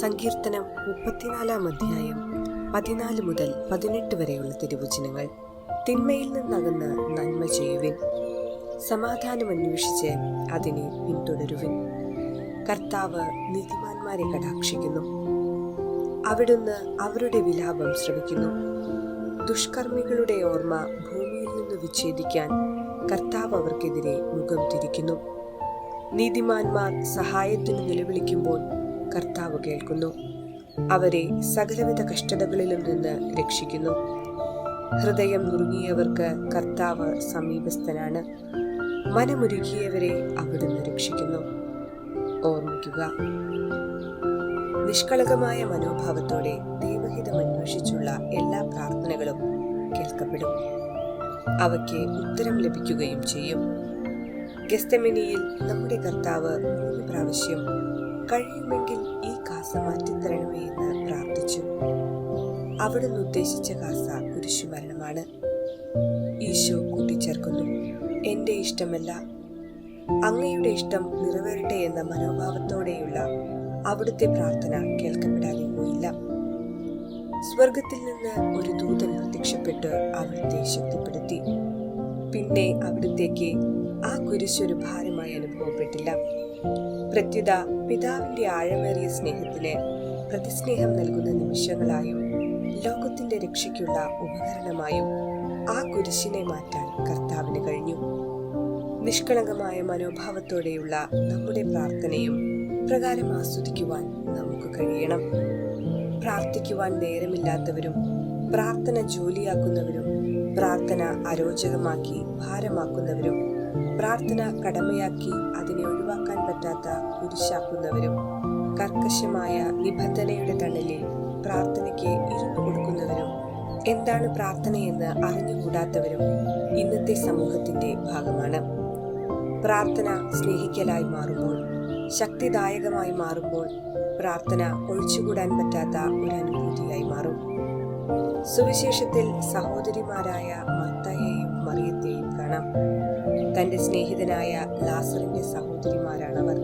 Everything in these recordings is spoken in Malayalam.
സങ്കീർത്തനം 34 അധ്യായം 14 മുതൽ 18 വരെയുള്ള തിരുവചനങ്ങൾ. തിന്മയിൽ നിന്നകന്ന് നന്മ ചെയ്യുവിൻ, സമാധാനം അന്വേഷിച്ച് അതിനെ പിന്തുടരുവിൻ. കർത്താവ് നീതിമാന്മാരെ കടാക്ഷിക്കുന്നു, അവിടുന്ന് അവരുടെ വിലാപം ശ്രവിക്കുന്നു. ദുഷ്കർമ്മികളുടെ ഓർമ്മ ഭൂമിയിൽ നിന്ന് വിച്ഛേദിക്കാൻ കർത്താവ് അവർക്കെതിരെ മുഖം തിരിക്കുന്നു. നീതിമാന്മാർ സഹായത്തിന് നിലവിളിക്കുമ്പോൾ കർത്താവ് കേൾക്കുന്നു, അവരെ സകലവിധ കഷ്ടതകളിലും നിന്ന് രക്ഷിക്കുന്നു. ഹൃദയം നുറുങ്ങിയവർക്ക് കർത്താവ് സമീപസ്ഥനാണ്, മനമുരുകിയവരെ അവിടുന്ന് രക്ഷിക്കുന്നു. ഓർമ്മിക്കുക, നിഷ്കളങ്കമായ മനോഭാവത്തോടെ ദൈവഹിതം അന്വേഷിച്ചുള്ള എല്ലാ പ്രാർത്ഥനകളും കേൾക്കപ്പെടും, അവയ്ക്ക് ഉത്തരം ലഭിക്കുകയും ചെയ്യും. ഗെത്സെമനിയിൽ നമ്മുടെ കർത്താവ് 3 പ്രാവശ്യം കഴിയുമെങ്കിൽ ഈ കാസ മാറ്റിത്തരണമേ എന്ന് പ്രാർത്ഥിച്ചു. അവിടുന്ന് ഉദ്ദേശിച്ച കാസ കുരിശുമരണമാണ്. ഈശോ കൂട്ടിച്ചേർക്കുന്നു, എന്റെ ഇഷ്ടമല്ല അങ്ങയുടെ ഇഷ്ടം നിറവേറട്ടെ എന്ന മനോഭാവത്തോടെയുള്ള അവിടുത്തെ പ്രാർത്ഥന കേൾക്കപ്പെടാതെ പോയില്ല. സ്വർഗത്തിൽ നിന്ന് ഒരു ദൂതൻ പ്രത്യക്ഷപ്പെട്ട് അവിടുത്തെ ശക്തിപ്പെടുത്തി. പിന്നെ അവിടുത്തേക്ക് ആ കുരിശൊരു ഭാരമായി അനുഭവപ്പെട്ടില്ല. പ്രത്യുത പിതാവിന്റെ ആഴമേറിയ സ്നേഹത്തിന് പ്രതിസ്നേഹം നൽകുന്ന നിമിഷങ്ങളായും ലോകത്തിന്റെ രക്ഷയ്ക്കുള്ള ഉപകരണമായും ആ കുരിശിനെ മാറ്റാൻ കർത്താവിന് കഴിഞ്ഞു. നിഷ്കളങ്കമായ മനോഭാവത്തോടെയുള്ള നമ്മുടെ പ്രാർത്ഥനയും പ്രകാരം ആസ്വദിക്കുവാൻ നമുക്ക് കഴിയണം. പ്രാർത്ഥിക്കുവാൻ നേരമില്ലാത്തവരും, പ്രാർത്ഥന ജോലിയാക്കുന്നവരും, പ്രാർത്ഥന അരോചകമാക്കി ഭാരമാക്കുന്നവരും, പ്രാർത്ഥന കടമയാക്കി അതിനെ ഒഴിവാക്കാൻ പറ്റാത്ത കുരിശാക്കുന്നവരും, കർക്കശമായ നിബന്ധനയുടെ തണലിൽ പ്രാർത്ഥനയ്ക്ക് ഇരുന്നു കൊടുക്കുന്നവരും, എന്താണ് പ്രാർത്ഥനയെന്ന് അറിഞ്ഞുകൂടാത്തവരും ഇന്നത്തെ സമൂഹത്തിന്റെ ഭാഗമാണ്. പ്രാർത്ഥന സ്നേഹിക്കലായി മാറുമ്പോൾ, ശക്തിദായകമായി മാറുമ്പോൾ, പ്രാർത്ഥന ഒഴിച്ചുകൂടാൻ പറ്റാത്ത ഒരു അനുഭൂതിയായി മാറും. സുവിശേഷത്തിൽ സഹോദരിമാരായ മർത്തയെയും മറിയത്തെയും കാണാം. തന്റെ സ്നേഹിതനായ ലാസറിന്റെ സഹോദരിമാരാണവർ.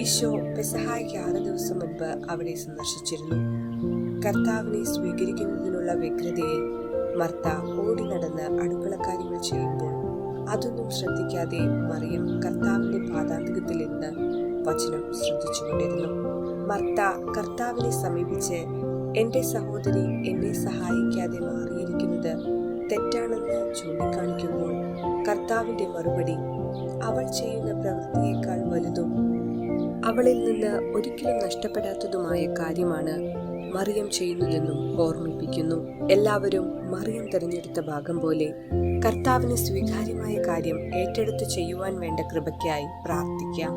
ഈശോ പെസഹായ്ക്ക് 6 ദിവസം മുൻപ് അവിടെ സന്ദർശിച്ചിരുന്നു. കർത്താവിനെ സ്വീകരിക്കുന്നതിനുള്ള വ്യഗ്രതയിൽ മർത്ത ഓടി നടന്ന് അടുക്കളക്കാര്യങ്ങൾ ചെയ്യുമ്പോൾ അതൊന്നും ശ്രദ്ധിക്കാതെ മറിയം കർത്താവിന്റെ പാദാന്തികത്തിൽ നിന്ന് വചനം ശ്രദ്ധിച്ചുകൊണ്ടിരുന്നു. മർത്ത കർത്താവിനെ സമീപിച്ച്, എന്റെ സഹോദരി എന്നെ സഹായിക്കാതെ മാറിയിരിക്കുന്നത് തെറ്റാണെന്ന് ചൂണ്ടിക്കാണിക്കുമ്പോൾ കർത്താവിന്റെ മറുപടി അവൾ ചെയ്യുന്ന പ്രവൃത്തിയേക്കാൾ വലുതും അവളിൽ നിന്ന് ഒരിക്കലും നഷ്ടപ്പെടാത്തതുമായ കാര്യമാണ് മറിയം ചെയ്യുന്നതെന്നും ഓർമ്മിപ്പിക്കുന്നു. എല്ലാവരും മറിയം തിരഞ്ഞെടുത്ത ഭാഗം പോലെ കർത്താവിന് സ്വീകാര്യമായ കാര്യം ഏറ്റെടുത്ത് ചെയ്യുവാൻ വേണ്ട കൃപയ്ക്കായി പ്രാർത്ഥിക്കാം.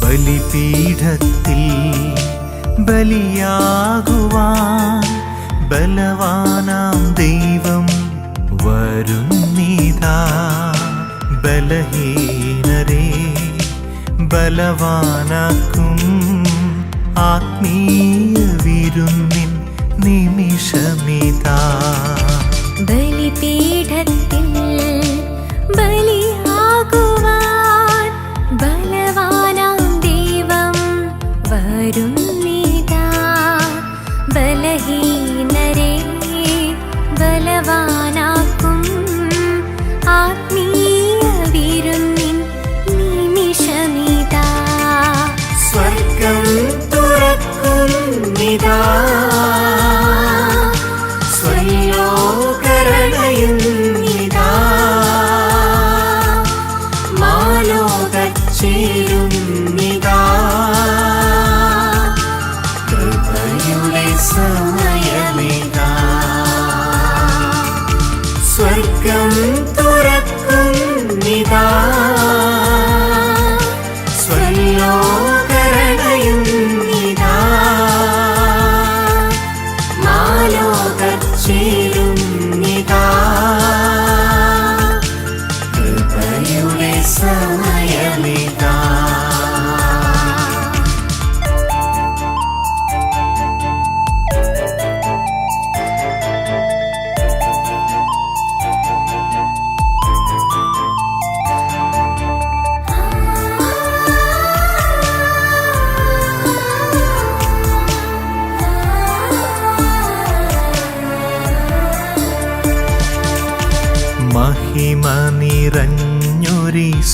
ബലിപീഠത്തിൽ ബലിയാകുവാൻ ബലവാനാം ദൈവം വരുന്നിതാ. ബലഹീനരെ ബലവാനാക്കും ആത്മീയ വിരുന്നിൻ നിമിഷമിതാ. ബലിപീഠത്തിൽ ബലിയാകുവാൻ ബലവാനാം ദൈവം വരുന്നിതാ. ബലഹീനരെ ബലവാനാക്കും ആത്മീയ വിരുന്നിൻ നിമിഷമിതാ. സ്വർഗം തുറക്കുന്നിതാ, സ്വലോകരണയുന്നിതാ. മാലോകച്ചേരുന്നിതാ.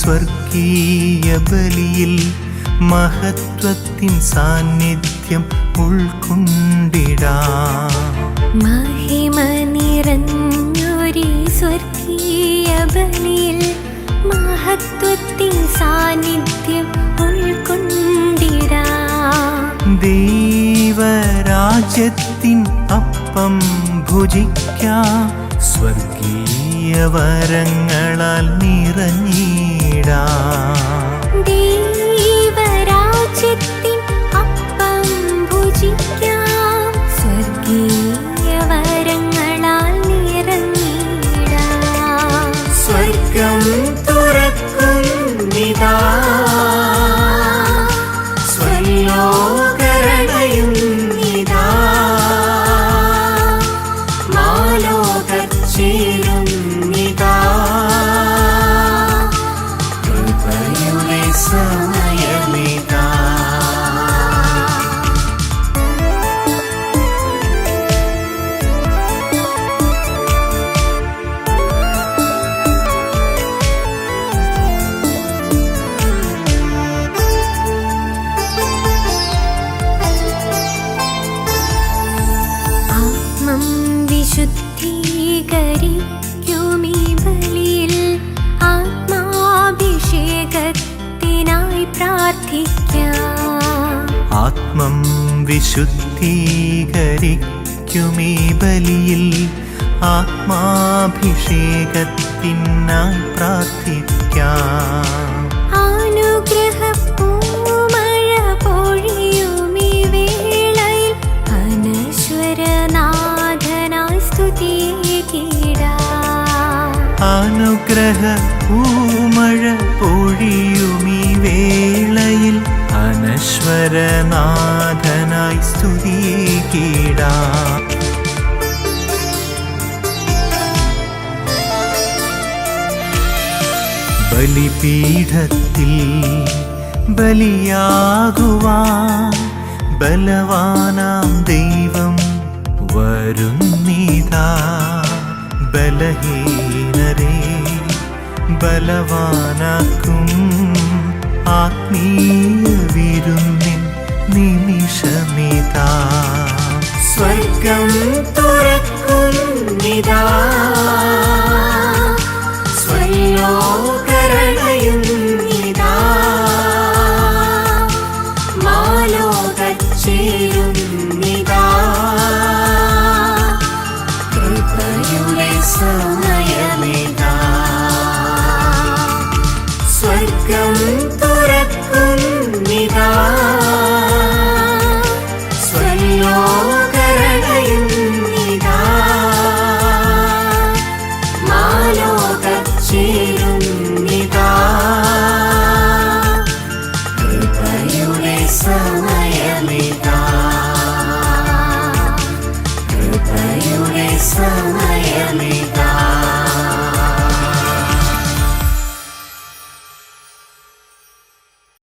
സ്വർഗീയ ബലിയിൽ മഹത്വത്തിൻ സാന്നിധ്യം ഉൾക്കൊണ്ടിടാം. മഹിമ നിറഞ്ഞൊരു സ്വർഗീയ ബലിയിൽ മഹത്വത്തിൻ സാന്നിധ്യം ഉൾക്കൊണ്ടിടാം. ദൈവരാജ്യത്തിൻ അപ്പം ഭുജിക്കാം, സ്വർഗീയ വരങ്ങളാൽ നിറഞ്ഞിടാം. ദൈവരാജ്യത്തിൻ അപ്പം ഭുജിക്കാം, സ്വർഗീയ വരങ്ങളാൽ നിറഞ്ഞിടാം. സ്വർഗം തുറക്കുന്നിതാ, സ്വലോകരണയുന്നിതാ, മാലോകർ ചേരുന്നിതാ, കൃപയുടെ സമയമിതാ. ആത്മം വിശുദ്ധീകരിക്കുമീ ബലിയിൽ ആത്മാഭിഷേകത്തിനായി പ്രാർത്ഥിക്കാം. ആത്മം വിശുദ്ധീകരിക്കുമീ ബലിയിൽ ആത്മാഭിഷേകത്തിനായി പ്രാർത്ഥിക്കാം. അനുഗ്രഹപ്പൂമഴ പൊഴിയുമീ വേളയിൽ അനശ്വരനാഥനായി സ്തുതിയേകിടാം. അനുഗ്രഹ പൂമഴ പൊഴിയുമീ വേളയിൽ അനശ്വരനാഥനായി സ്തുതിയേകിടാം. ബലിപീഠത്തിൽ ബലിയാകുവാൻ ബലവാനാം ദൈവം വരുന്നിതാ. ബലഹീനരെ ബലവാനാക്കും ആത്മീയ വിരുന്നിൻ നിമിഷമിതാ. സ്വർഗം തുറക്കുന്നിതാ, സ്വലോകരണയുന്നിതാ, മാലോകർ ചേരുന്നിതാ, കൃപയുടെ സമയമിതാ. സ്വർഗം തുറക്കുന്നിതാ, സ്വലോകരണയുന്നിതാ, മാലോകർ ചേരുന്നിതാ, കൃപയുടെ സമയമിതാ, കൃപയുടെ സമയമിതാ.